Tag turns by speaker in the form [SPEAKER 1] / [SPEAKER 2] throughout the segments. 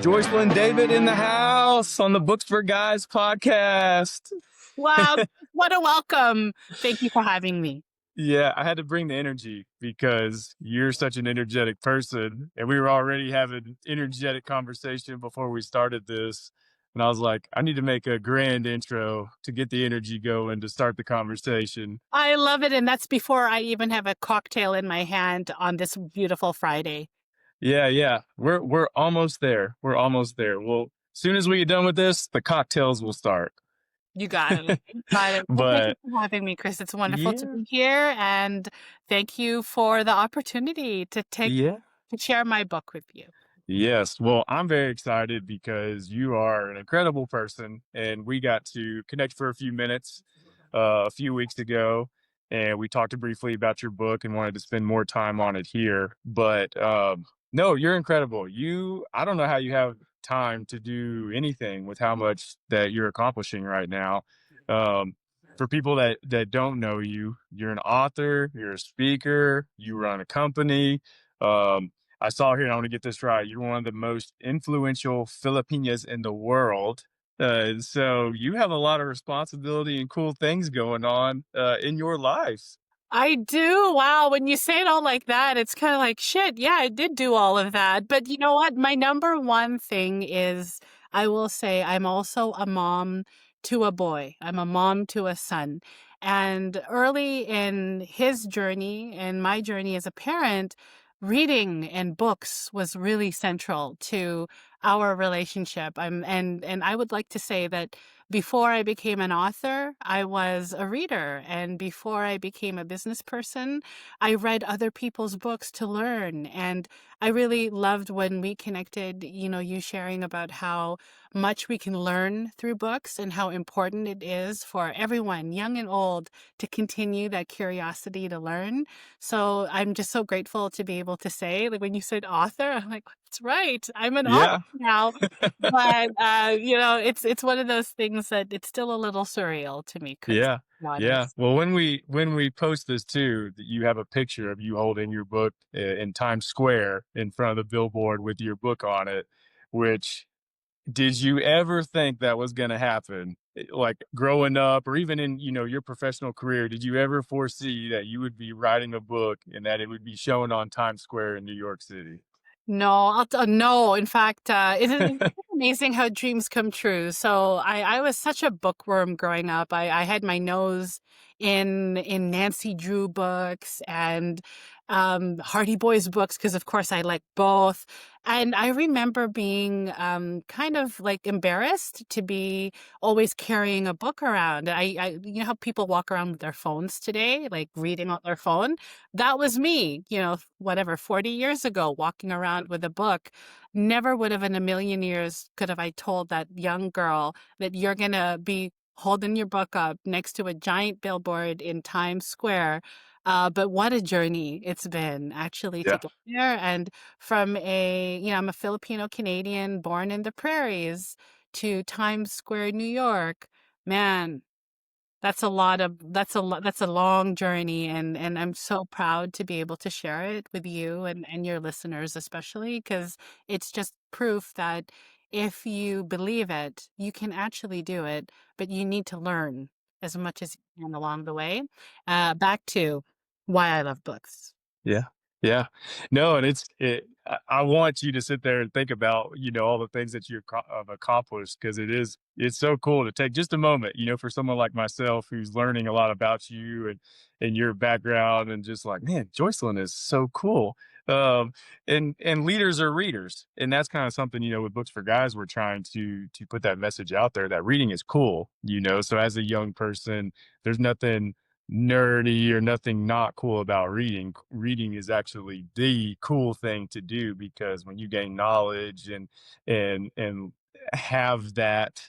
[SPEAKER 1] Joycelyn David in the house on the Books4Guys podcast.
[SPEAKER 2] Wow, what a welcome. Thank you for having me.
[SPEAKER 1] Yeah, I had to bring the energy because you're such an energetic person. And we were already having energetic conversation before we started this. And I was like, I need to make a grand intro to get the energy going to start the conversation.
[SPEAKER 2] I love it. And that's before I even have a cocktail in my hand on this beautiful Friday.
[SPEAKER 1] Yeah. We're almost there. We're almost there. Well, as soon as we get done with this, the cocktails will start.
[SPEAKER 2] You got it. You got it. Well, thank you
[SPEAKER 1] But
[SPEAKER 2] for having me, Chris. It's wonderful to
[SPEAKER 1] yeah,
[SPEAKER 2] be here. And thank you for the opportunity to
[SPEAKER 1] yeah.
[SPEAKER 2] share my book with you.
[SPEAKER 1] Yes. Well, I'm very excited because you are an incredible person, and we got to connect for a few minutes a few weeks ago, and we talked briefly about your book and wanted to spend more time on it here. But no, you're incredible. I don't know how you have time to do anything with how much that you're accomplishing right now. Um, for people that don't know you, you're an author, you're a speaker, you run a company. Um, I saw here, and I want to get this right. You're one of the most influential Filipinas in the world. So you have a lot of responsibility and cool things going on in your life.
[SPEAKER 2] I do. Wow. When you say it all like that, it's kind of like, shit. Yeah, I did do all of that. But you know what? My number one thing is I will say I'm also a mom to a boy. I'm a mom to a son. And early in his journey and my journey as a parent, reading and books was really central to our relationship. And I would like to say that before I became an author, I was a reader. And before I became a business person, I read other people's books to learn. And I really loved when we connected, you sharing about how much we can learn through books and how important it is for everyone, young and old, to continue that curiosity to learn. So I'm just so grateful to be able to say, like when you said author, I'm like, that's right. I'm an author
[SPEAKER 1] Yeah.
[SPEAKER 2] now. But it's one of those things that it's still a little surreal to me, Chris.
[SPEAKER 1] Yeah.
[SPEAKER 2] To be
[SPEAKER 1] Yeah.
[SPEAKER 2] honest.
[SPEAKER 1] Well, when we post this too, you have a picture of you holding your book in Times Square in front of the billboard with your book on it, which did you ever think that was going to happen? Like growing up or even in, your professional career, did you ever foresee that you would be writing a book and that it would be shown on Times Square in New York City?
[SPEAKER 2] No, no. In fact, isn't it amazing how dreams come true? So I was such a bookworm growing up. I had my nose in Nancy Drew books and Hardy Boys books because, of course, I like both. And I remember being kind of like embarrassed to be always carrying a book around. You know how people walk around with their phones today, like reading on their phone? That was me, whatever, 40 years ago, walking around with a book. Never would have in a million years could have I told that young girl that you're going to be holding your book up next to a giant billboard in Times Square. But what a journey it's been actually to
[SPEAKER 1] Yeah.
[SPEAKER 2] get there. And from I'm a Filipino Canadian born in the prairies to Times Square, New York. Man, that's a long journey, and I'm so proud to be able to share it with you and your listeners especially because it's just proof that if you believe it, you can actually do it, but you need to learn as much as you can along the way. Back to why I love books.
[SPEAKER 1] Yeah. Yeah. No, and I want you to sit there and think about, all the things that have accomplished because it's so cool to take just a moment, for someone like myself who's learning a lot about you and your background and just like, man, Joycelyn is so cool. Um, and leaders are readers. And that's kind of something, with Books4Guys, we're trying to put that message out there that reading is cool, so as a young person, there's nothing nerdy or nothing not cool about reading. Reading is actually the cool thing to do because when you gain knowledge and have that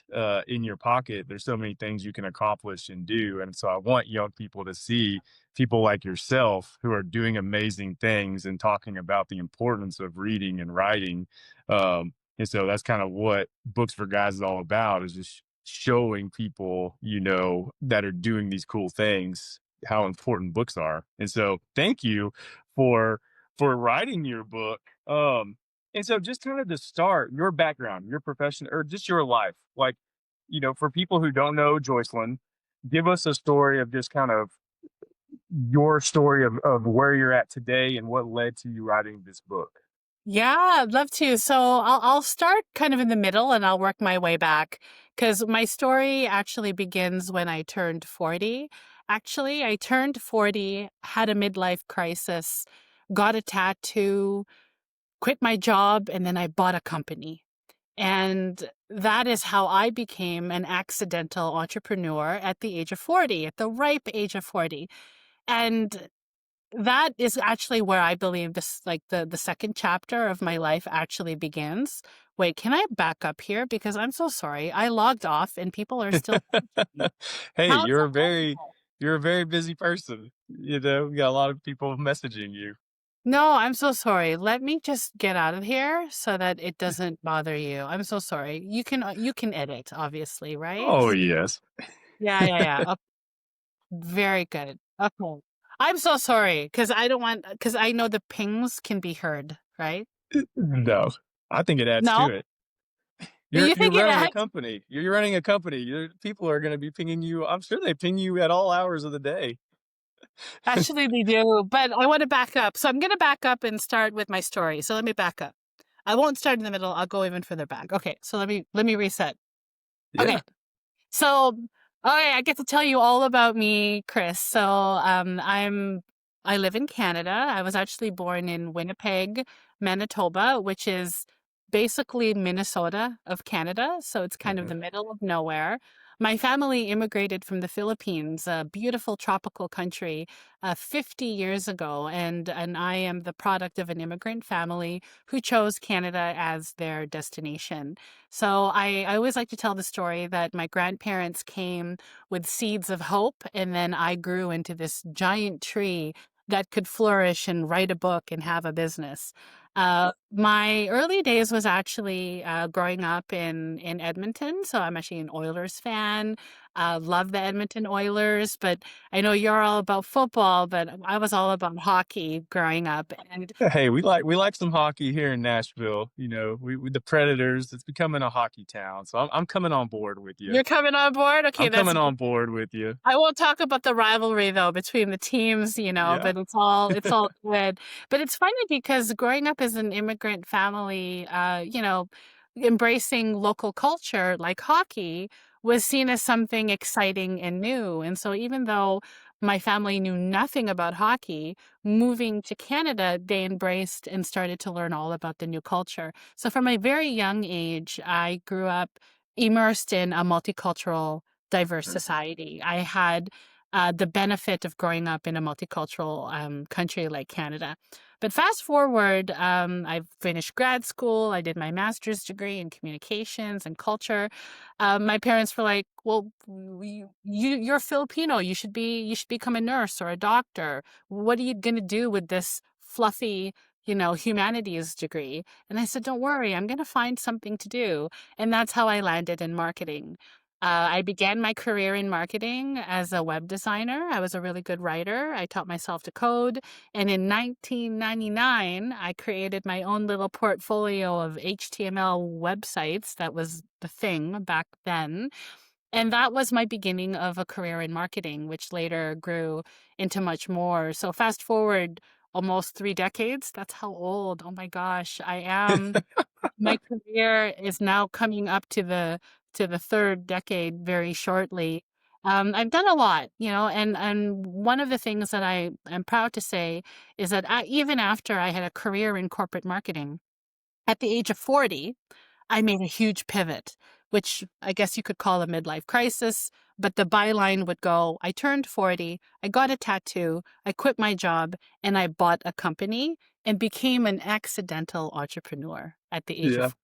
[SPEAKER 1] in your pocket, there's so many things you can accomplish and do. And so I want young people to see people like yourself who are doing amazing things and talking about the importance of reading and writing. And so that's kind of what Books4Guys is all about, is just showing people, that are doing these cool things, how important books are. And so thank you for writing your book. And so just kind of to start, your background, your profession, or just your life, like, for people who don't know Joycelyn, give us a story of just kind of your story of where you're at today and what led to you writing this book.
[SPEAKER 2] Yeah, I'd love to. So I'll start kind of in the middle and I'll work my way back because my story actually begins when I turned 40. Actually, I turned 40, had a midlife crisis, got a tattoo, quit my job, and then I bought a company. And that is how I became an accidental entrepreneur at the age of 40, at the ripe age of 40. And that is actually where I believe this, like the second chapter of my life actually begins. Wait, can I back up here? Because I'm so sorry. I logged off and people are still messaging me.
[SPEAKER 1] Hey,
[SPEAKER 2] How is that possible?
[SPEAKER 1] you're a very busy person. We got a lot of people messaging you.
[SPEAKER 2] No, I'm so sorry. Let me just get out of here so that it doesn't bother you. I'm so sorry. You can edit, obviously, right?
[SPEAKER 1] Oh yes.
[SPEAKER 2] Yeah, yeah, yeah. Oh, very good. Okay. I'm so sorry because I don't want because I know the pings can be heard, right?
[SPEAKER 1] No, I think it adds
[SPEAKER 2] No?
[SPEAKER 1] to it. You're
[SPEAKER 2] You
[SPEAKER 1] you're
[SPEAKER 2] think it
[SPEAKER 1] running a
[SPEAKER 2] adds?
[SPEAKER 1] company. You're running a company. People are going to be pinging you. I'm sure they ping you at all hours of the day.
[SPEAKER 2] Actually, they do, but I want to back up. So I'm going to back up and start with my story. So let me back up. I won't start in the middle. I'll go even further back. Okay, so let me reset.
[SPEAKER 1] Yeah.
[SPEAKER 2] Okay, so, okay, I get to tell you all about me, Chris. So, I live in Canada. I was actually born in Winnipeg, Manitoba, which is basically Minnesota of Canada. So it's kind of
[SPEAKER 1] Mhm.
[SPEAKER 2] the middle of nowhere. My family immigrated from the Philippines, a beautiful tropical country, 50 years ago, and I am the product of an immigrant family who chose Canada as their destination. So I always like to tell the story that my grandparents came with seeds of hope, and then I grew into this giant tree that could flourish and write a book and have a business. My early days was actually growing up in Edmonton, so I'm actually an Oilers fan. Love the Edmonton Oilers, but I know you're all about football, but I was all about hockey growing up. And
[SPEAKER 1] Hey, we like some hockey here in Nashville. We the Predators. It's becoming a hockey town, so I'm coming on board with you.
[SPEAKER 2] you're coming on board? Okay,
[SPEAKER 1] I'm
[SPEAKER 2] that's
[SPEAKER 1] coming on board with you.
[SPEAKER 2] I won't talk about the rivalry though between the teams,
[SPEAKER 1] Yeah.
[SPEAKER 2] but it's all good. But it's funny because growing up as an immigrant family, embracing local culture like hockey was seen as something exciting and new. And so even though my family knew nothing about hockey, moving to Canada, they embraced and started to learn all about the new culture. So from a very young age, I grew up immersed in a multicultural diverse
[SPEAKER 1] Mhm.
[SPEAKER 2] society. I had the benefit of growing up in a multicultural country like Canada. But fast forward, I finished grad school. I did my master's degree in communications and culture. My parents were like, "Well, you're Filipino. You should become a nurse or a doctor. What are you going to do with this fluffy?" Humanities degree. And I said, don't worry, I'm going to find something to do. And that's how I landed in marketing. I began my career in marketing as a web designer. I was a really good writer. I taught myself to code. And in 1999, I created my own little portfolio of HTML websites. That was the thing back then. And that was my beginning of a career in marketing, which later grew into much more. So fast forward almost 3 decades. That's how old. Oh my gosh, I am. My career is now coming up to the third decade very shortly. I've done a lot, and one of the things that I am proud to say is that even after I had a career in corporate marketing, at the age of 40, I made a huge pivot, which I guess you could call a midlife crisis. But the byline would go, I turned 40, I got a tattoo, I quit my job, and I bought a company and became an accidental entrepreneur at the age
[SPEAKER 1] Yeah.
[SPEAKER 2] of.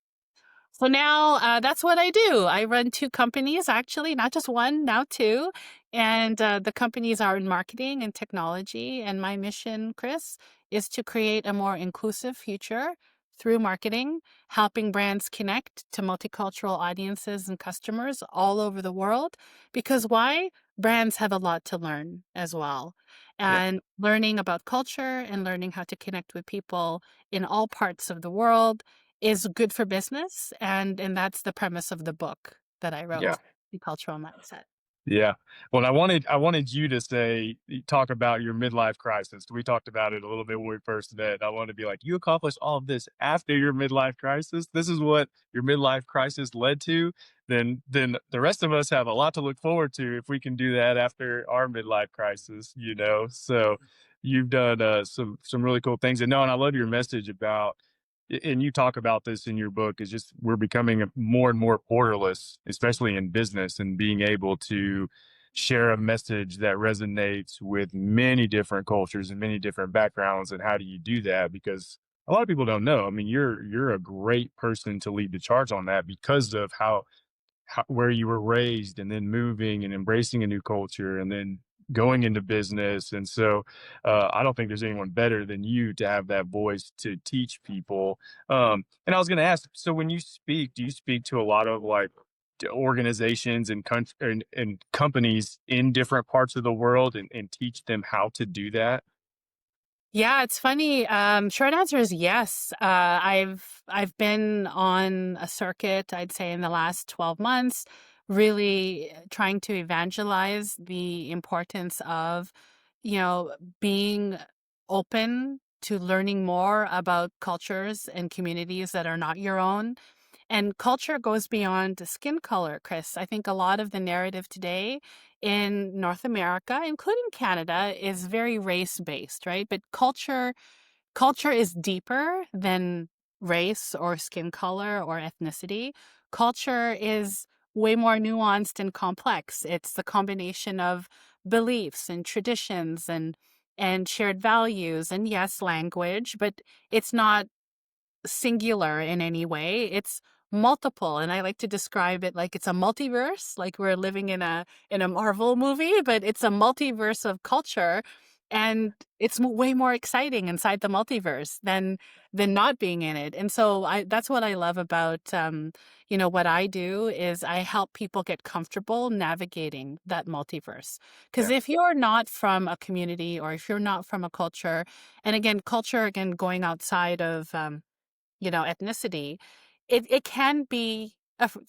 [SPEAKER 2] So now that's what I do. I run two companies, actually, not just one, now two. And the companies are in marketing and technology. And my mission, Chris, is to create a more inclusive future through marketing, helping brands connect to multicultural audiences and customers all over the world. Because why? Brands have a lot to learn as well.
[SPEAKER 1] Yeah.
[SPEAKER 2] And learning about culture and learning how to connect with people in all parts of the world is good for business, and that's the premise of the book that I
[SPEAKER 1] Yeah.
[SPEAKER 2] wrote, The Cultural Mindset.
[SPEAKER 1] Yeah. Well, I wanted you to talk about your midlife crisis. We talked about it a little bit when we first met. I want to be like, you accomplished all of this after your midlife crisis. This is what your midlife crisis led to. Then the rest of us have a lot to look forward to if we can do that after our midlife crisis, you know. So you've done some really cool things. And no, and I love your message about and you talk about this in your book, is just we're becoming more and more borderless, especially in business, and being able to share a message that resonates with many different cultures and many different backgrounds. And how do you do that? Because a lot of people don't know. I mean, you're a great person to lead the charge on that because of where you were raised, and then moving and embracing a new culture, and then going into business. And so I don't think there's anyone better than you to have that voice to teach people. And I was going to ask, so when you speak, do you speak to a lot of like organizations and and companies in different parts of the world, and teach them how to do that?
[SPEAKER 2] Yeah, it's funny. Short answer is yes. I've been on a circuit, I'd say in the last 12 months, really trying to evangelize the importance of, being open to learning more about cultures and communities that are not your own. And culture goes beyond the skin color, Chris. I think a lot of the narrative today in North America, including Canada, is very race-based, right? But culture is deeper than race or skin color or ethnicity. Culture is way more nuanced and complex. It's the combination of beliefs and traditions and shared values and yes, language, but it's not singular in any way. It's multiple, and I like to describe it like it's a multiverse, like we're living in a Marvel movie, but it's a multiverse of culture, and it's way more exciting inside the multiverse than not being in it. And so I that's what I love about what I do is I help people get comfortable navigating that multiverse. Because
[SPEAKER 1] Yeah.
[SPEAKER 2] if you're not from a community or if you're not from a culture, and again, culture again going outside of ethnicity, it can be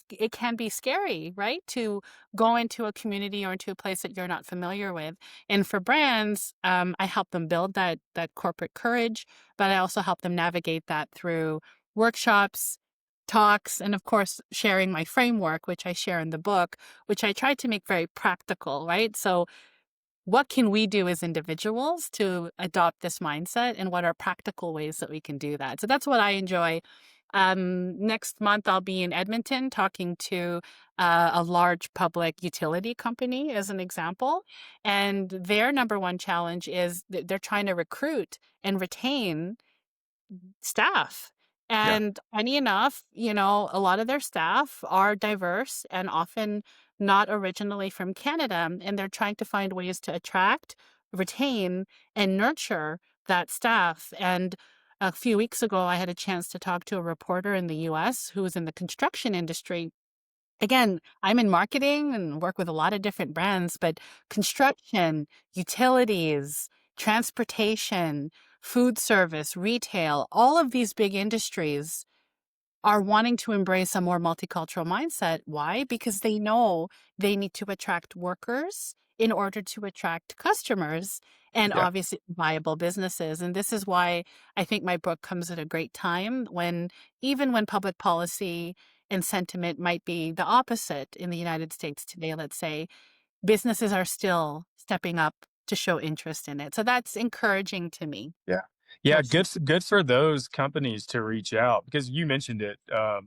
[SPEAKER 2] it can be scary, right? To go into a community or into a place that you're not familiar with. And for brands, I help them build that corporate courage, but I also help them navigate that through workshops, talks, and of course, sharing my framework, which I share in the book, which I try to make very practical, right? So what can we do as individuals to adopt this mindset, and what are practical ways that we can do that? So that's what I enjoy. Next month, I'll be in Edmonton talking to a large public utility company as an example. And their number one challenge is they're trying to recruit and retain staff.
[SPEAKER 1] Yeah.
[SPEAKER 2] And funny enough, a lot of their staff are diverse and often not originally from Canada. And they're trying to find ways to attract, retain, and nurture that staff. And a few weeks ago, I had a chance to talk to a reporter in the US who was in the construction industry. Again, I'm in marketing and work with a lot of different brands, but construction, utilities, transportation, food service, retail, all of these big industries are wanting to embrace a more multicultural mindset. Why? Because they know they need to attract workers in order to attract customers and
[SPEAKER 1] Yeah.
[SPEAKER 2] obviously viable businesses. And this is why I think my book comes at a great time when, even when public policy and sentiment might be the opposite in the United States today, let's say, businesses are still stepping up to show interest in it. So that's encouraging to me,
[SPEAKER 1] Yeah. Yeah,
[SPEAKER 2] Joycelyn.
[SPEAKER 1] good for those companies to reach out, because you mentioned it,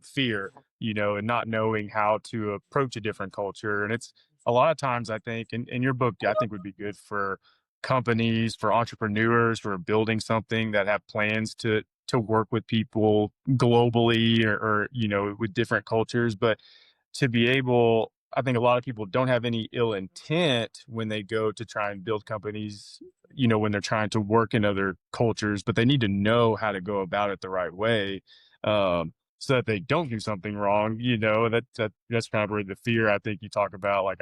[SPEAKER 1] fear, and not knowing how to approach a different culture. And it's a lot of times, I think, in your book, I think would be good for companies, for entrepreneurs who are building something that have plans to work with people globally, or with different cultures. But to be able, I think a lot of people don't have any ill intent when they go to try and build companies, when they're trying to work in other cultures, but they need to know how to go about it the right way, so that they don't do something wrong. That's kind of where the fear, I think, you talk about. Like,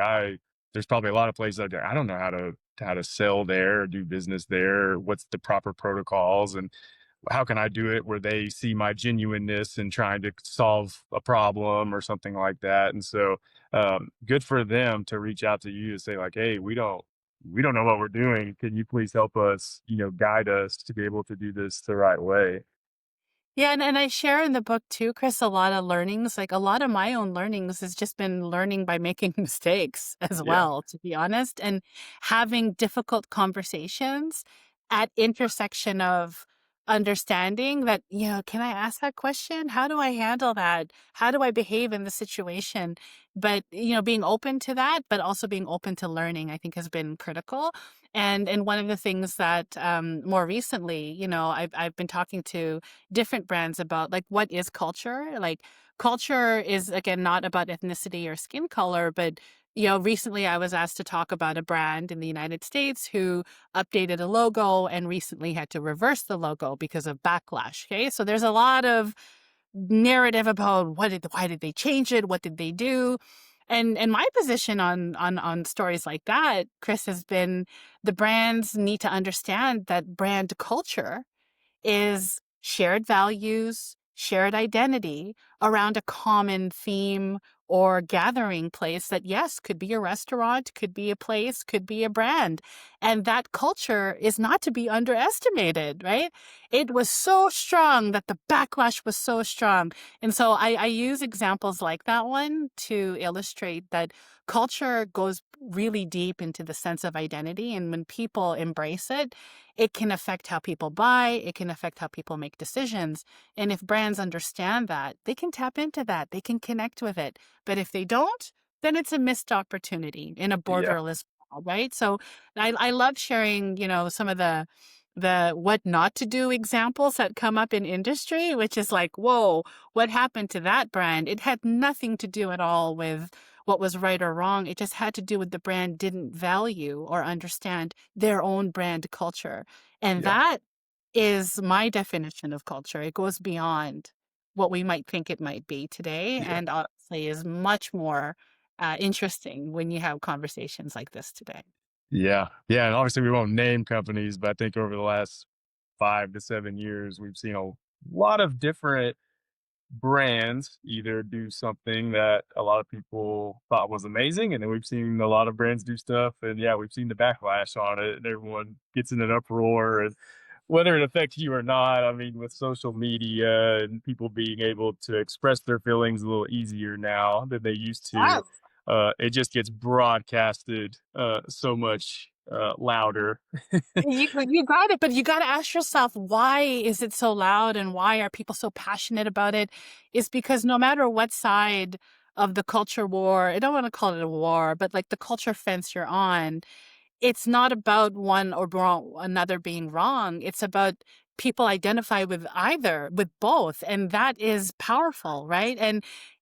[SPEAKER 1] there's probably a lot of places out there, I don't know how to sell there or do business there. What's the proper protocols? And how can I do it where they see my genuineness in trying to solve a problem or something like that. And so, good for them to reach out to you to say like, hey, we don't know what we're doing. Can you please help us, guide us to be able to do this the right way?
[SPEAKER 2] Yeah, and I share in the book too, Chris, a lot of learnings. Like a lot of my own learnings has just been learning by making mistakes as
[SPEAKER 1] Yeah.
[SPEAKER 2] well, to be honest, and having difficult conversations at intersection of understanding that, can I ask that question? How do I handle that? How do I behave in the situation? But, being open to that, but also being open to learning, I think has been critical. And one of the things that more recently, I've been talking to different brands about like what is culture. Like culture is again not about ethnicity or skin color, but recently I was asked to talk about a brand in the United States who updated a logo and recently had to reverse the logo because of backlash. Okay, so there's a lot of narrative about why did they change it, what did they do, and my position on stories like that, Chris, has been the brands need to understand that brand culture is shared values, shared identity around a common theme or gathering place that, yes, could be a restaurant, could be a place, could be a brand. And that culture is not to be underestimated, right? It was so strong that the backlash was so strong. And so I use examples like that one to illustrate that culture goes really deep into the sense of identity. And when people embrace it, it can affect how people buy, it can affect how people make decisions. And if brands understand that, they can tap into that, they can connect with it. But if they don't, then it's a missed opportunity in a
[SPEAKER 1] Yeah.
[SPEAKER 2] borderless world, right? So I love sharing, some of the what not to do examples that come up in industry, which is like, whoa, what happened to that brand? It had nothing to do at all with what was right or wrong. It just had to do with the brand didn't value or understand their own brand culture. And
[SPEAKER 1] Yeah.
[SPEAKER 2] that is my definition of culture. It goes beyond what we might think it might be today,
[SPEAKER 1] Yeah.
[SPEAKER 2] and obviously is much more interesting when you have conversations like this today.
[SPEAKER 1] Yeah. Yeah. And obviously we won't name companies, but I think over the last 5 to 7 years, we've seen a lot of different brands either do something that a lot of people thought was amazing, and then we've seen a lot of brands do stuff, and yeah, we've seen the backlash on it, and everyone gets in an uproar. And whether it affects you or not, I mean, with social media and people being able to express their feelings a little easier now than they used to, it just gets broadcasted so much louder.
[SPEAKER 2] You got it, but you gotta ask yourself, why is it so loud and why are people so passionate about it? Is because no matter what side of the culture war, I don't wanna call it a war, but like the culture fence you're on, it's not about one or another being wrong. It's about people identify with either, with both, and that is powerful, right?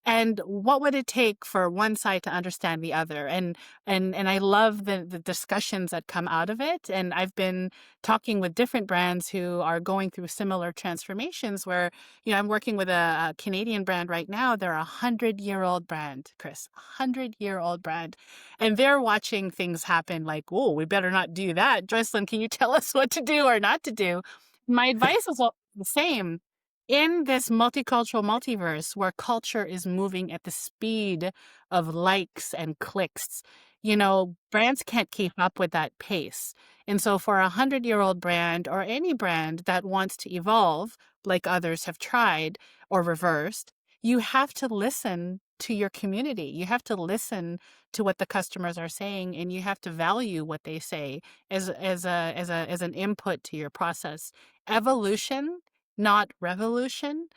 [SPEAKER 2] And what would it take for one side to understand the other? And I love the discussions that come out of it. And I've been talking with different brands who are going through similar transformations. Where I'm working with a Canadian brand right now. They're 100-year-old brand, Chris, 100-year-old brand, and they're watching things happen like, oh, we better not do that. Joycelyn, can you tell us what to do or not to do? My advice is all the same. In this multicultural multiverse where culture is moving at the speed of likes and clicks, brands can't keep up with that pace. And so for a 100-year-old brand or any brand that wants to evolve, like others have tried or reversed, you have to listen to your community. You have to listen to what the customers are saying, and you have to value what they say as an input to your process. Evolution, not revolution,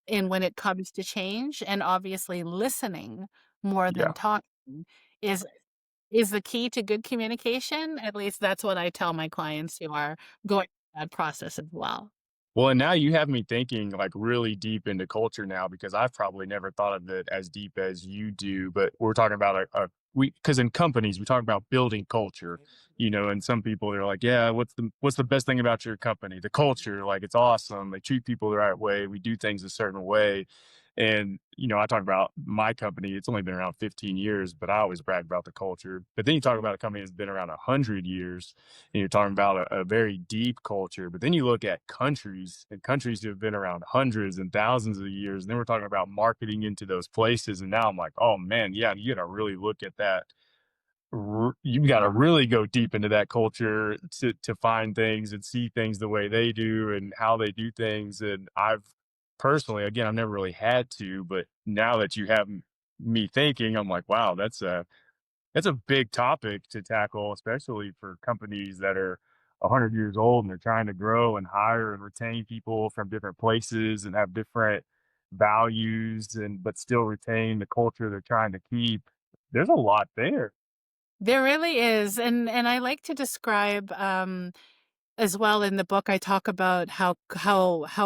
[SPEAKER 2] in when it comes to change, and obviously listening more than
[SPEAKER 1] Yeah.
[SPEAKER 2] talking is is the key to good communication. At least that's what I tell my clients who are going through that process as well.
[SPEAKER 1] Well, and now you have me thinking like really deep into culture now because I've probably never thought of it as deep as you do. But we're talking about because in companies we talk about building culture, and some people they're like, yeah, what's the best thing about your company? The culture, like it's awesome. They treat people the right way. We do things a certain way. And, I talk about my company, it's only been around 15 years, but I always brag about the culture. But then you talk about a company that's been around 100 years, and you're talking about a very deep culture. But then you look at countries, and countries that have been around hundreds and thousands of years. And then we're talking about marketing into those places. And now I'm like, oh man, yeah, you got to really look at that. You got to really go deep into that culture to find things and see things the way they do and how they do things. And I've personally, again, I've never really had to, but now that you have me thinking, I'm like, wow, that's a big topic to tackle, especially for companies that are 100 years old and they're trying to grow and hire and retain people from different places and have different values and but still retain the culture they're trying to keep. There's a lot there.
[SPEAKER 2] There really is, and I like to describe, as well in the book, I talk about how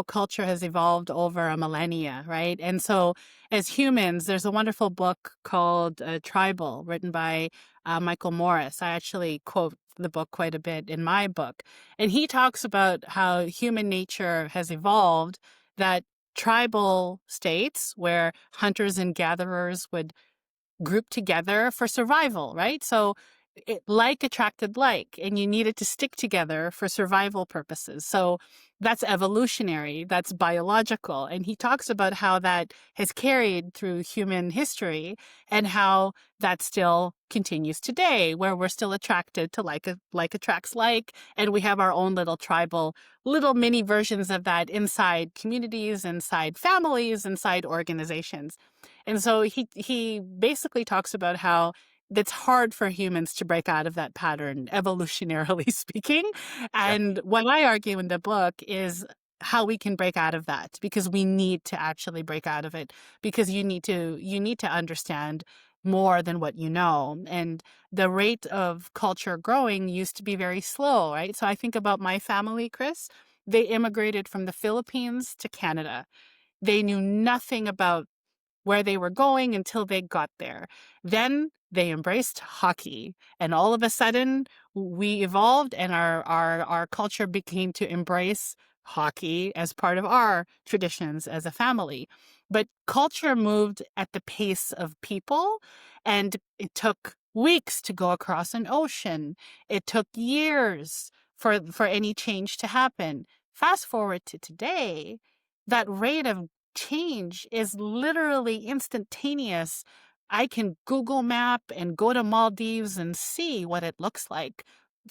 [SPEAKER 2] culture has evolved over a millennia, right? And so, as humans, there's a wonderful book called Tribal, written by Michael Morris. I actually quote the book quite a bit in my book, and he talks about how human nature has evolved. That tribal states where hunters and gatherers would grouped together for survival, right? So like attracted like, and you needed to stick together for survival purposes. So that's evolutionary, that's biological. And he talks about how that has carried through human history and how that still continues today, where we're still attracted to like attracts like, and we have our own little tribal, little mini versions of that inside communities, inside families, inside organizations. And so he basically talks about how it's hard for humans to break out of that pattern, evolutionarily speaking.
[SPEAKER 1] Yeah.
[SPEAKER 2] And what I argue in the book is how we can break out of that, because we need to actually break out of it, because you need to understand more than what you know. And the rate of culture growing used to be very slow, right? So I think about my family, Chris. They immigrated from the Philippines to Canada. They knew nothing about where they were going until they got there. Then they embraced hockey, and all of a sudden we evolved, and our culture became to embrace hockey as part of our traditions as a family. But culture moved at the pace of people, and it took weeks to go across an ocean. It took years for any change to happen. Fast forward to today, that rate of change is literally instantaneous. I can Google map and go to Maldives and see what it looks like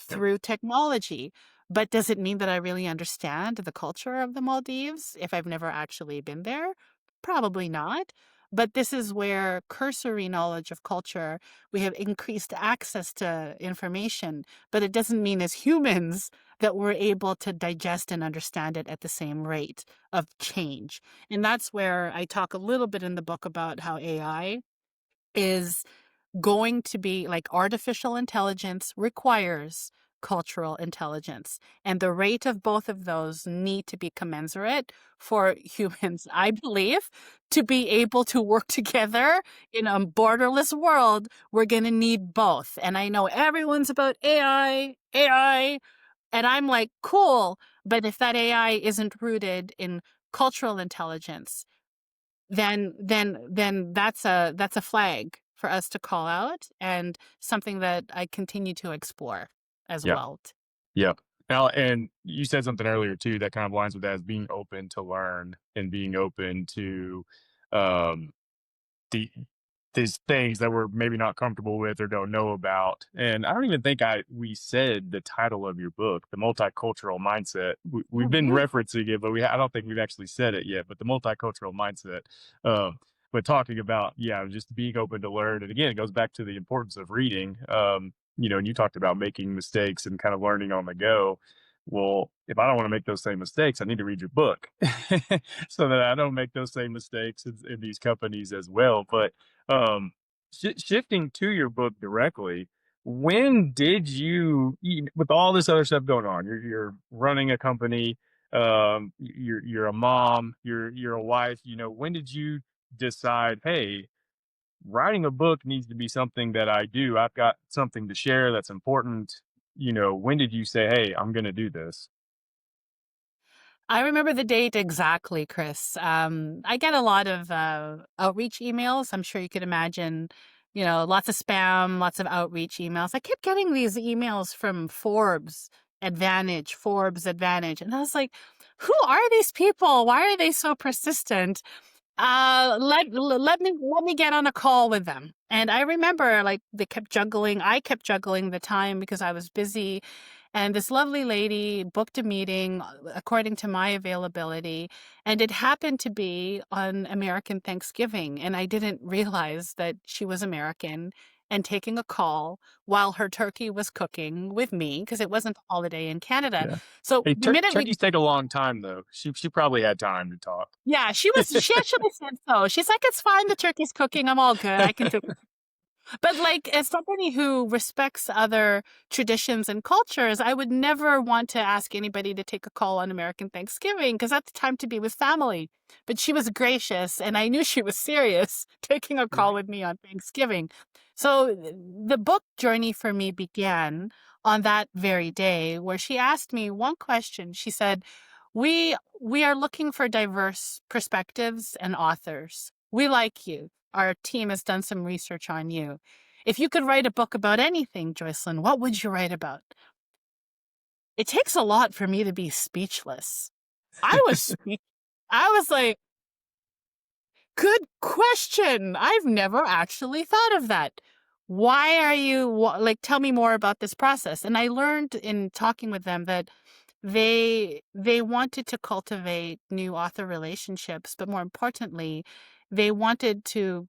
[SPEAKER 1] Yep.
[SPEAKER 2] through technology. But does it mean that I really understand the culture of the Maldives if I've never actually been there? Probably not. But this is where cursory knowledge of culture, we have increased access to information, but it doesn't mean as humans that we're able to digest and understand it at the same rate of change. And that's where I talk a little bit in the book about how AI is going to be like artificial intelligence requires cultural intelligence. And the rate of both of those need to be commensurate for humans, I believe, to be able to work together in a borderless world. We're going to need both. And I know everyone's about AI, and I'm like, cool. But if that AI isn't rooted in cultural intelligence, then that's a flag for us to call out, and something that I continue to explore as
[SPEAKER 1] Yeah.
[SPEAKER 2] well.
[SPEAKER 1] Yeah. Now, and you said something earlier too that kind of aligns with that, is being open to learn and being open to um, the these things that we're maybe not comfortable with or don't know about. And I don't even think I we said the title of your book, The Multicultural Mindset. We've been
[SPEAKER 2] Mhm.
[SPEAKER 1] referencing it, but I don't think we've actually said it yet. But the multicultural mindset. But talking about, yeah, just being open to learn. And again, it goes back to the importance of reading. And you talked about making mistakes and kind of learning on the go. Well, if I don't want to make those same mistakes, I need to read your book so that I don't make those same mistakes in these companies as well. But shifting to your book directly, when did with all this other stuff going on, you're running a company, you're a mom, you're a wife, when did you decide, hey, writing a book needs to be something that I do. I've got something to share that's important. When did you say, hey, I'm going to do this?
[SPEAKER 2] I remember the date exactly, Chris. I get a lot of outreach emails. I'm sure you could imagine, lots of spam, lots of outreach emails. I kept getting these emails from Forbes Advantage. And I was like, who are these people? Why are they so persistent? Let me get on a call with them. And I remember like I kept juggling the time because I was busy. And this lovely lady booked a meeting according to my availability. And it happened to be on American Thanksgiving. And I didn't realize that she was American and taking a call while her turkey was cooking with me because it wasn't a holiday in Canada.
[SPEAKER 1] Yeah.
[SPEAKER 2] So
[SPEAKER 1] Hey,
[SPEAKER 2] the minute we
[SPEAKER 1] turkeys take a long time though. She probably had time to talk.
[SPEAKER 2] Yeah, she actually said so. She's like, "It's fine, the turkey's cooking, I'm all good, I can do it." But, like, as somebody who respects other traditions and cultures, I would never want to ask anybody to take a call on American Thanksgiving because that's the time to be with family. But she was gracious, and I knew she was serious taking a call
[SPEAKER 1] Right.
[SPEAKER 2] with me on Thanksgiving. So the book journey for me began on that very day where she asked me one question. She said, "We are looking for diverse perspectives and authors. We like you. Our team has done some research on you. If you could write a book about anything, Joycelyn, what would you write about?" It takes a lot for me to be speechless. I was speech. I was like, good question. I've never actually thought of that. Why are you like, tell me more about this process. And I learned in talking with them that they wanted to cultivate new author relationships, but more importantly, they wanted to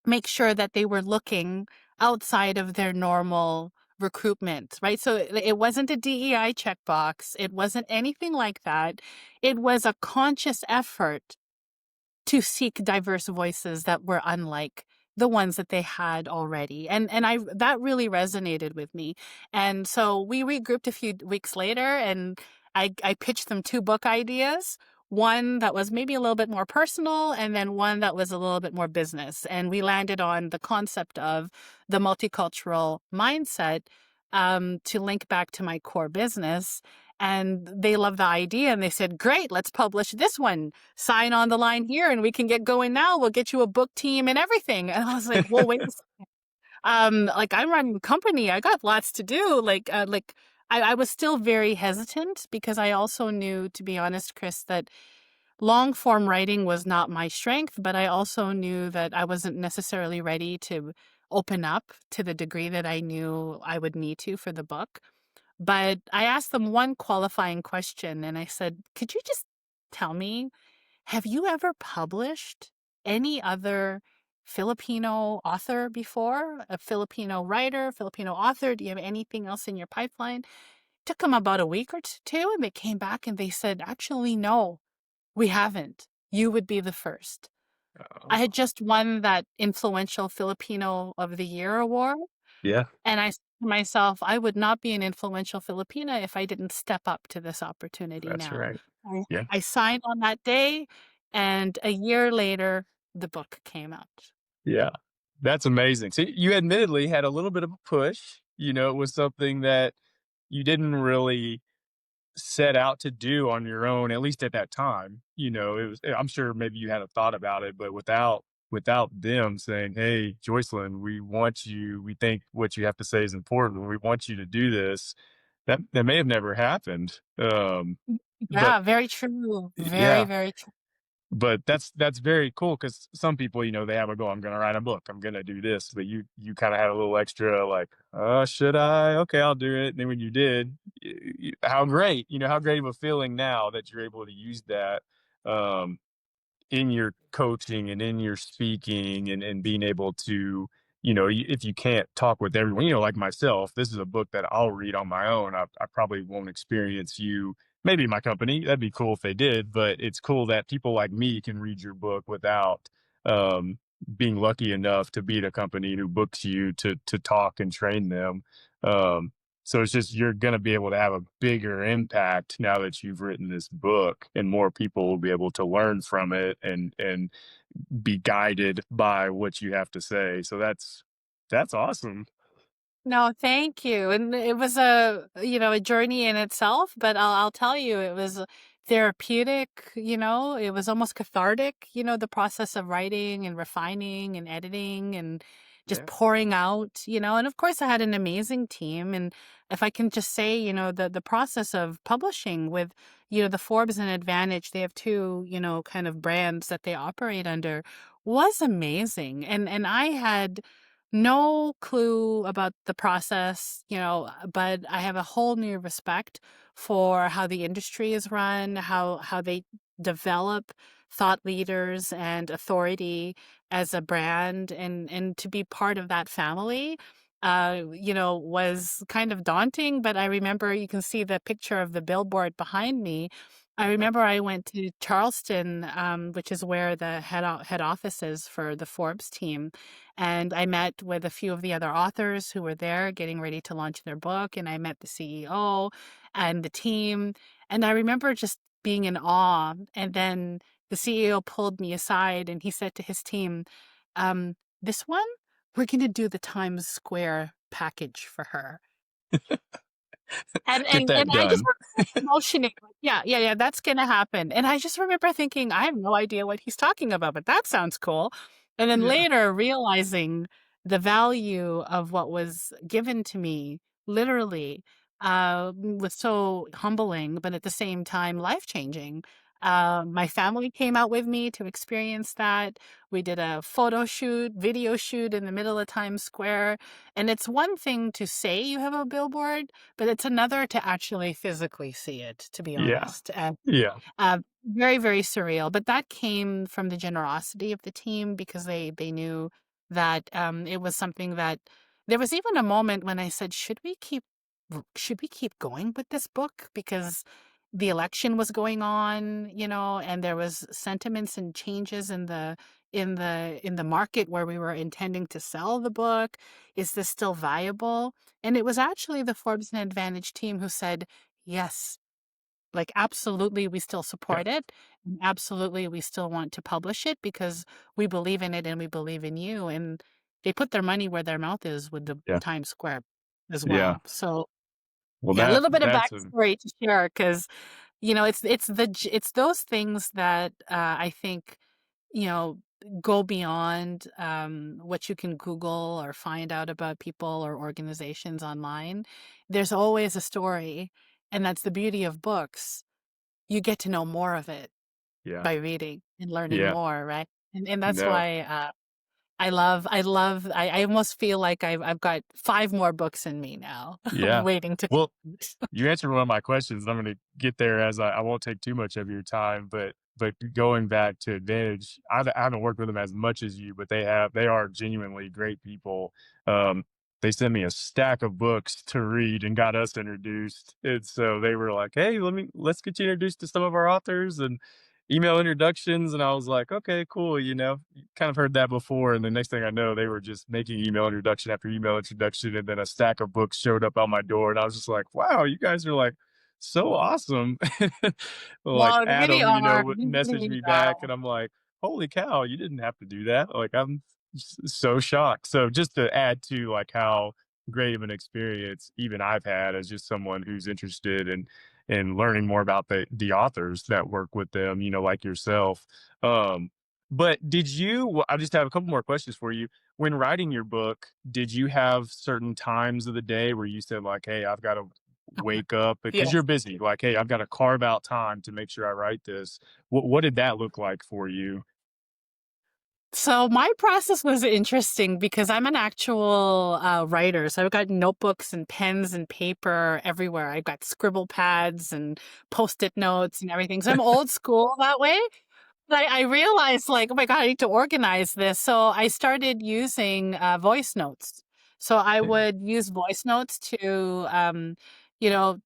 [SPEAKER 2] make sure that they were looking outside of their normal recruitment, right? So it wasn't a DEI checkbox. It wasn't anything like that. It was a conscious effort to seek diverse voices that were unlike the ones that they had already. And I that really resonated with me. And so we regrouped a few weeks later and I pitched them two book ideas. One that was maybe a little bit more personal, and then one that was a little bit more business. And we landed on the concept of the multicultural mindset to link back to my core business. And they loved the idea and they said, great, let's publish this one. Sign on the line here and we can get going now. We'll get you a book team and everything. And I was like, well, wait a second. Like I'm running a company. I got lots to do. I was still very hesitant because I also knew, to be honest, Chris, that long form writing was not my strength, but I also knew that I wasn't necessarily ready to open up to the degree that I knew I would need to for the book. But I asked them one qualifying question and I said, could you just tell me, have you ever published any other Filipino author before? A Filipino writer, Filipino author? Do you have anything else in your pipeline? Took them about a week or two and they came back and they said, actually, no, we haven't. You would be the first. I had
[SPEAKER 1] Oh,
[SPEAKER 2] just won that influential Filipino of the Year award.
[SPEAKER 1] yeah,
[SPEAKER 2] And I said to myself, I would not be an influential Filipina if I didn't step up to this opportunity
[SPEAKER 1] that's
[SPEAKER 2] now.
[SPEAKER 1] right.
[SPEAKER 2] I,
[SPEAKER 1] Yeah.
[SPEAKER 2] I signed on that day, and a year later, the book came out.
[SPEAKER 1] Yeah. That's amazing. So you admittedly had a little bit of a push. It was something that you didn't really set out to do on your own, at least at that time. It was, I'm sure maybe you had a thought about it, but without them saying, "Hey, Joycelyn, we want you, we think what you have to say is important. We want you to do this." That may have never happened. But
[SPEAKER 2] Yeah, very true. Very,
[SPEAKER 1] yeah,
[SPEAKER 2] very true.
[SPEAKER 1] but that's very cool because some people, they have a goal. I'm gonna write a book. I'm gonna do this. But you kind of had a little extra, like, should I? Okay, I'll do it. And then when you did, how great! How great of a feeling now that you're able to use that. Um, in your coaching and in your speaking and being able to if you can't talk with everyone, like myself, this is a book that I'll read on my own. I probably won't experience you, maybe my company, that'd be cool if they did, but it's cool that people like me can read your book without um being lucky enough to be at a company who books you to talk and train them. So it's just you're going to be able to have a bigger impact now that you've written this book, and more people will be able to learn from it and be guided by what you have to say. So that's awesome.
[SPEAKER 2] No, thank you. And it was a journey in itself, but I'll tell you, it was therapeutic, it was almost cathartic, the process of writing and refining and editing and just
[SPEAKER 1] Yeah.
[SPEAKER 2] pouring out, and of course I had an amazing team. And if I can just say, the process of publishing with, the Forbes and Advantage, they have two, kind of brands that they operate under, was amazing. And I had no clue about the process, but I have a whole new respect for how the industry is run, how they develop thought leaders and authority as a brand, and to be part of that family was kind of daunting. But I remember, you can see the picture of the billboard behind me. I
[SPEAKER 1] Uh,
[SPEAKER 2] remember I went to Charleston, which is where the head office is for the Forbes team, and I met with a few of the other authors who were there getting ready to launch their book, and I met the CEO and the team. And I remember just being in awe. And then the CEO pulled me aside and he said to his team, um, this one, we're going to do the Times Square package for her. And
[SPEAKER 1] Get
[SPEAKER 2] and
[SPEAKER 1] that
[SPEAKER 2] and I just
[SPEAKER 1] done.
[SPEAKER 2] remember motioning, like, yeah, yeah, yeah, that's gonna happen. And I just remember thinking, I have no idea what he's talking about, but that sounds cool. And then
[SPEAKER 1] Yeah.
[SPEAKER 2] later realizing the value of what was given to me, literally, was so humbling, but at the same time life changing. My family came out with me to experience that. We did a photo shoot, video shoot in the middle of Times Square. And it's one thing to say you have a billboard, but it's another to actually physically see it, to be
[SPEAKER 1] Yeah.
[SPEAKER 2] honest. And
[SPEAKER 1] Yeah.
[SPEAKER 2] very, very surreal. But that came from the generosity of the team, because they knew that it was something that there was even a moment when I said, should we keep going with this book? Because the election was going on, and there was sentiments and changes in the market where we were intending to sell the book. Is this still viable? And it was actually the Forbes and Advantage team who said, yes, like, absolutely, we still
[SPEAKER 1] Yeah.
[SPEAKER 2] support it. And absolutely, we still want to publish it because we believe in it and we believe in you. And they put their money where their mouth is with the
[SPEAKER 1] Yeah.
[SPEAKER 2] Times Square as
[SPEAKER 1] Yeah.
[SPEAKER 2] well. So,
[SPEAKER 1] Well,
[SPEAKER 2] yeah, a little bit of
[SPEAKER 1] that's a
[SPEAKER 2] backstory to share, because it's those things that I think you know go beyond what you can Google or find out about people or organizations online. There's always a story, and that's the beauty of books. You get to know more of it
[SPEAKER 1] yeah.
[SPEAKER 2] by reading and learning
[SPEAKER 1] Yeah.
[SPEAKER 2] more, right? And that's
[SPEAKER 1] No.
[SPEAKER 2] why I almost feel like I've got 5 more books in me now,
[SPEAKER 1] Yeah.
[SPEAKER 2] waiting to.
[SPEAKER 1] Well, you answered one of my questions. I'm going to get there as I won't take too much of your time, but going back to Advantage, I haven't worked with them as much as you, but they are genuinely great people. Um, they sent me a stack of books to read and got us introduced. And so they were like, "Hey, let's get you introduced to some of our authors and email introductions." And I was like, "Okay, cool." Kind of heard that before. And the next thing I know, they were just making email introduction after email introduction. And then a stack of books showed up on my door. And I was just like, wow, you guys are like so awesome. Like
[SPEAKER 2] Well, they really
[SPEAKER 1] Adam,
[SPEAKER 2] are.
[SPEAKER 1] would
[SPEAKER 2] They really,
[SPEAKER 1] message
[SPEAKER 2] really
[SPEAKER 1] me
[SPEAKER 2] are.
[SPEAKER 1] back. And I'm like, holy cow, you didn't have to do that. Like, I'm so shocked. So just to add to like how great of an experience even I've had as just someone who's interested in learning more about the authors that work with them, like yourself. Um, but I just have a couple more questions for you. When writing your book, did you have certain times of the day where you said like, "Hey, I've got to wake up because
[SPEAKER 2] Yes.
[SPEAKER 1] you're busy." Like, "Hey, I've got to carve out time to make sure I write this." What did that look like for you?
[SPEAKER 2] So my process was interesting because I'm an actual writer. So I've got notebooks and pens and paper everywhere. I've got scribble pads and post-it notes and everything. So I'm old school that way. But I realized, like, oh my God, I need to organize this. So I started using voice notes. So I
[SPEAKER 1] Yeah,
[SPEAKER 2] would use voice notes to,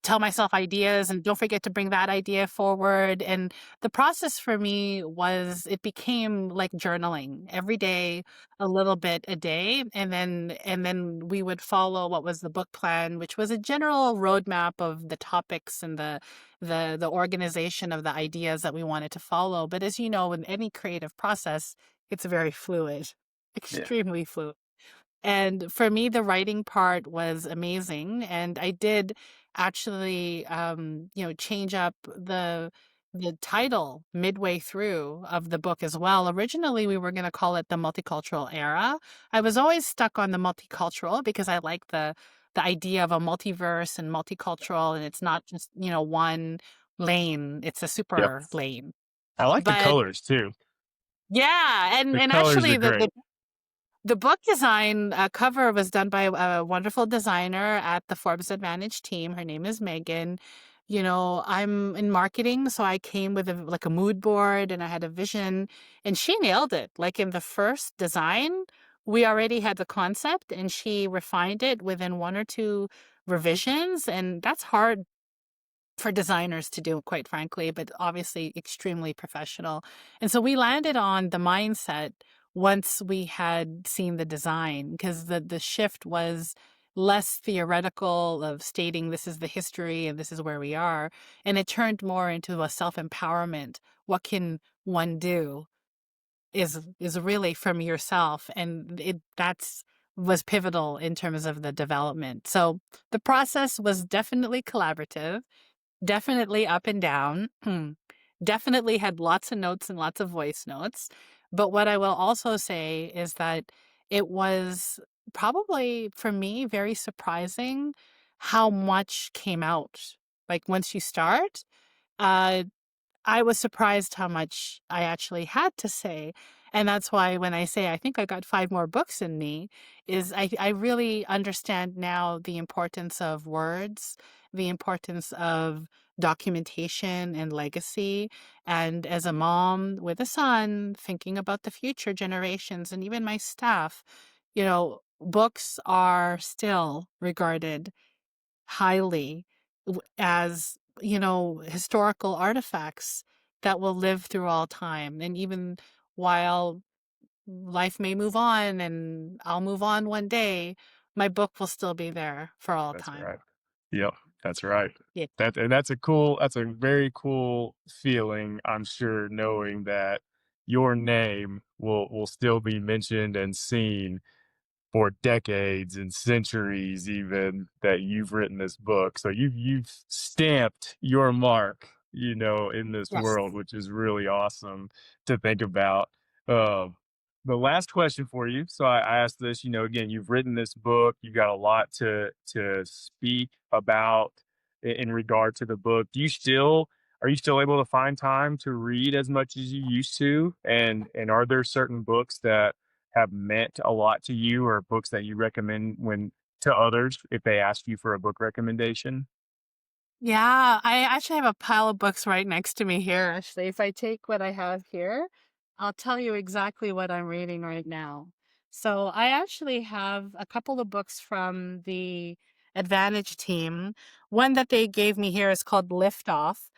[SPEAKER 2] tell myself ideas and don't forget to bring that idea forward. And the process for me was, it became like journaling every day, a little bit a day. And then we would follow what was the book plan, which was a general roadmap of the topics and the organization of the ideas that we wanted to follow. But as you know, in any creative process, it's very fluid,
[SPEAKER 1] yeah,
[SPEAKER 2] extremely fluid. And for me, the writing part was amazing. And I did actually, change up the title midway through of the book as well. Originally, we were going to call it the multicultural era. I was always stuck on the multicultural because I like the idea of a multiverse and multicultural, and it's not just, one lane, it's a
[SPEAKER 1] Yep.
[SPEAKER 2] super lane.
[SPEAKER 1] I like the
[SPEAKER 2] But
[SPEAKER 1] colors too.
[SPEAKER 2] yeah, and
[SPEAKER 1] The
[SPEAKER 2] and
[SPEAKER 1] colors are
[SPEAKER 2] actually the
[SPEAKER 1] great.
[SPEAKER 2] the the book design cover was done by a wonderful designer at the Forbes Advantage team. Her name is Megan. I'm in marketing, so I came with like a mood board and I had a vision, and she nailed it. Like in the first design, we already had the concept and she refined it within one or two revisions. And that's hard for designers to do, quite frankly, but obviously extremely professional. And so we landed on the mindset once we had seen the design, because the shift was less theoretical of stating this is the history and this is where we are, and it turned more into a self-empowerment. What can one do is really from yourself, and that's was pivotal in terms of the development. So the process was definitely collaborative. Definitely up and down. Definitely had lots of notes and lots of voice notes. But what I will also say is that it was probably for me very surprising how much came out. Like once you start, uh, I was surprised how much I actually had to say. And that's why when I say I think I got 5 more books in me, is I really understand now the importance of words, the importance of documentation and legacy. And as a mom with a son, thinking about the future generations and even my staff, books are still regarded highly as, historical artifacts that will live through all time. And even while life may move on and I'll move on one day, my book will still be there for all
[SPEAKER 1] That's
[SPEAKER 2] time.
[SPEAKER 1] right. Yep, that's right.
[SPEAKER 2] Yeah.
[SPEAKER 1] That's a very cool feeling, I'm sure, knowing that your name will still be mentioned and seen for decades and centuries even that you've written this book. So you've stamped your mark, in this
[SPEAKER 2] Yes.
[SPEAKER 1] world, which is really awesome to think about. Um, the last question for you. So I asked this, again, you've written this book, you got a lot to speak about in regard to the book. Are you still able to find time to read as much as you used to? And are there certain books that have meant a lot to you or books that you recommend when to others if they ask you for a book recommendation?
[SPEAKER 2] Yeah, I actually have a pile of books right next to me here. Actually, if I take what I have here, I'll tell you exactly what I'm reading right now. So, I actually have a couple of books from the Advantage team. One that they gave me here is called Liftoff.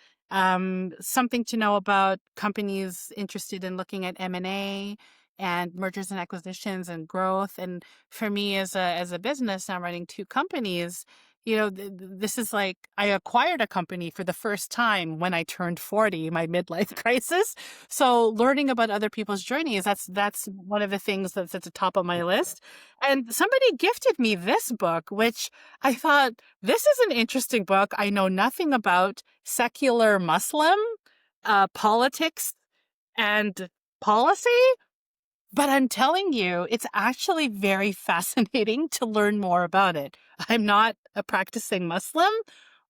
[SPEAKER 2] Something to know about companies interested in looking at M&A and mergers and acquisitions and growth. And for me as a business, I'm running two companies. This is like I acquired a company for the first time when I turned 40, my midlife crisis. So learning about other people's journeys, that's one of the things that's at the top of my list. And somebody gifted me this book, which I thought, this is an interesting book. I know nothing about secular Muslim politics and policy. But I'm telling you, it's actually very fascinating to learn more about it. I'm not a practicing Muslim,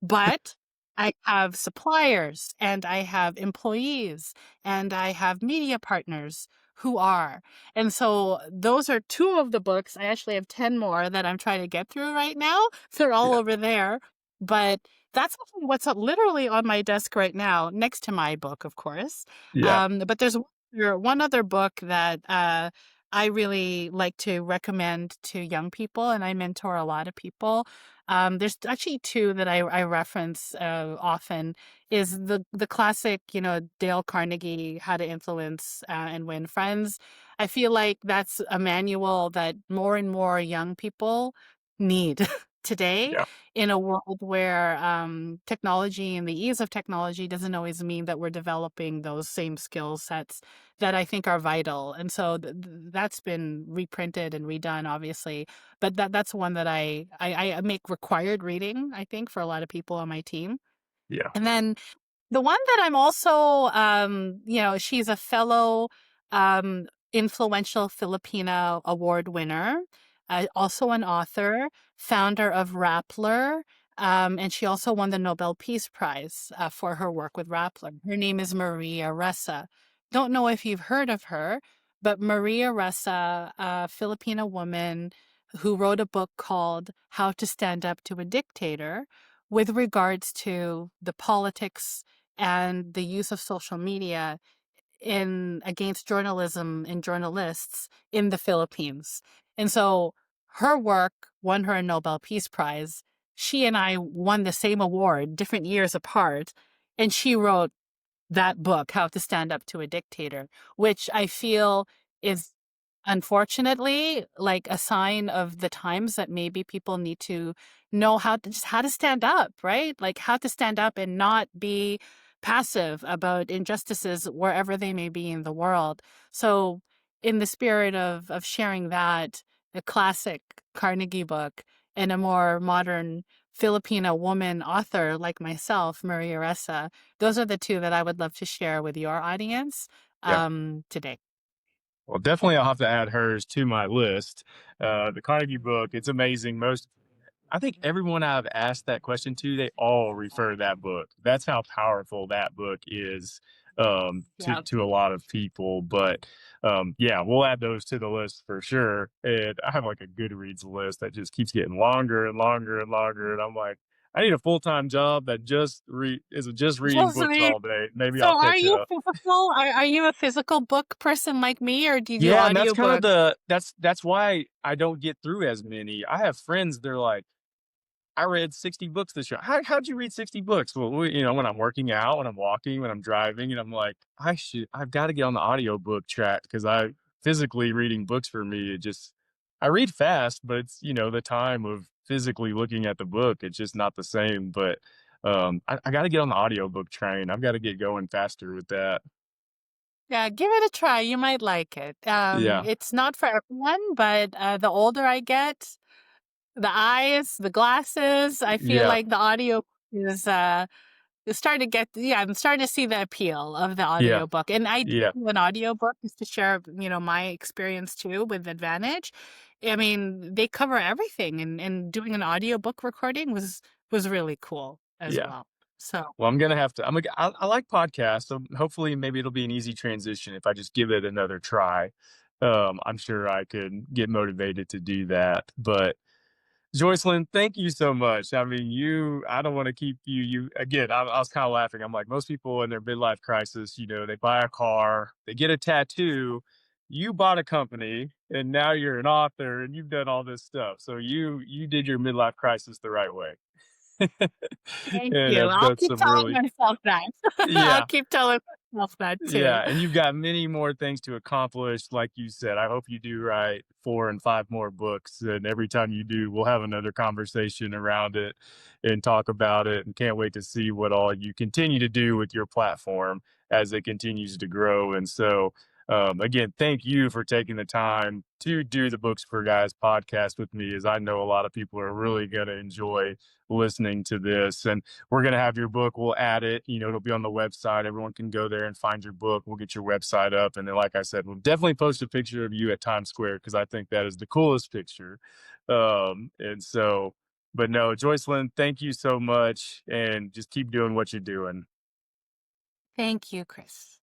[SPEAKER 2] but I have suppliers and I have employees and I have media partners who are. And so those are two of the books. I actually have 10 more that I'm trying to get through right now. They're all
[SPEAKER 1] Yeah.
[SPEAKER 2] over there. But that's what's literally on my desk right now, next to my book, of course.
[SPEAKER 1] Yeah.
[SPEAKER 2] But there's one other book that I really like to recommend to young people, and I mentor a lot of people. There's actually two that I reference often. Is the classic, Dale Carnegie, How to Influence and Win Friends. I feel like that's a manual that more and more young people need today
[SPEAKER 1] Yeah.
[SPEAKER 2] in a world where technology and the ease of technology doesn't always mean that we're developing those same skill sets that I think are vital. And so that's been reprinted and redone, obviously. But that's one that I make required reading, I think, for a lot of people on my team.
[SPEAKER 1] Yeah.
[SPEAKER 2] And then The one that I'm also, she's a fellow influential Filipina award winner, also an author, founder of Rappler, and she also won the Nobel Peace Prize for her work with Rappler. Her name is Maria Ressa. Don't know if you've heard of her, but Maria Ressa, a Filipina woman who wrote a book called How to Stand Up to a Dictator with regards to the politics and the use of social media in against journalism and journalists in the Philippines. And so her work won her a Nobel Peace Prize. She and I won the same award, different years apart, and she wrote that book, How to Stand Up to a Dictator, which I feel is unfortunately like a sign of the times that maybe people need to know how to stand up, right? Like how to stand up and not be passive about injustices wherever they may be in the world. So in the spirit of sharing that, a classic Carnegie book and a more modern Filipino woman author like myself, Maria Ressa, those are the two that I would love to share with your audience
[SPEAKER 1] Yeah.
[SPEAKER 2] today.
[SPEAKER 1] Well, definitely I'll have to add hers to my list. The Carnegie book, it's amazing. I think everyone I've asked that question to, they all refer to that book. That's how powerful that book is
[SPEAKER 2] Yeah.
[SPEAKER 1] to a lot of people. But yeah, we'll add those to the list for sure. And I have like a Goodreads list that just keeps getting longer and longer and longer. And I'm like, I need a full time job that is just reading
[SPEAKER 2] Just
[SPEAKER 1] books
[SPEAKER 2] read.
[SPEAKER 1] all day. Maybe
[SPEAKER 2] So
[SPEAKER 1] I'll
[SPEAKER 2] are
[SPEAKER 1] catch
[SPEAKER 2] you
[SPEAKER 1] up.
[SPEAKER 2] physical? Are you a physical book person like me, or do you do
[SPEAKER 1] Yeah, and that's kind of
[SPEAKER 2] audiobooks?
[SPEAKER 1] that's why I don't get through as many. I have friends, they're like, I read 60 books this year. How'd you read 60 books? Well, when I'm working out, when I'm walking, when I'm driving, and I'm like, I've got to get on the audiobook track because I physically reading books for me, I read fast, but it's, the time of physically looking at the book, it's just not the same. But I got to get on the audiobook train. I've got to get going faster with that.
[SPEAKER 2] Yeah, give it a try. You might like it.
[SPEAKER 1] Yeah.
[SPEAKER 2] It's not for everyone, but the older I get, the eyes, the glasses, I feel
[SPEAKER 1] Yeah.
[SPEAKER 2] like the audio is starting to get, yeah, I'm starting to see the appeal of the
[SPEAKER 1] Yeah.
[SPEAKER 2] audiobook. And I
[SPEAKER 1] Yeah.
[SPEAKER 2] do an audiobook just to share, my experience too with Advantage. I mean, they cover everything and doing an audiobook recording was really cool as
[SPEAKER 1] Yeah.
[SPEAKER 2] well. So,
[SPEAKER 1] Well, I'm gonna have to. I like podcasts, so hopefully, maybe it'll be an easy transition if I just give it another try. I'm sure I could get motivated to do that. But Joycelyn, thank you so much. I mean, I don't want to keep you. You again. I was kind of laughing. I'm like, most people in their midlife crisis, they buy a car, they get a tattoo. You bought a company, and now you're an author, and you've done all this stuff. So you did your midlife crisis the right way.
[SPEAKER 2] thank
[SPEAKER 1] And
[SPEAKER 2] you. I'll
[SPEAKER 1] that's
[SPEAKER 2] keep
[SPEAKER 1] some
[SPEAKER 2] telling
[SPEAKER 1] really,
[SPEAKER 2] myself that. I'll
[SPEAKER 1] yeah.
[SPEAKER 2] keep telling myself that too.
[SPEAKER 1] Yeah, and you've got many more things to accomplish, like you said. I hope you do write 4 and 5 more books, and every time you do, we'll have another conversation around it and talk about it, and can't wait to see what all you continue to do with your platform as it continues to grow, and so, again, thank you for taking the time to do the Books4Guys podcast with me, as I know a lot of people are really gonna enjoy listening to this, and we're going to have your book. We'll add it. It'll be on the website. Everyone can go there and find your book. We'll get your website up. And then, like I said, we'll definitely post a picture of you at Times Square because I think that is the coolest picture. And so, but no, Joycelyn, thank you so much. And just keep doing what you're doing.
[SPEAKER 2] Thank you, Chris.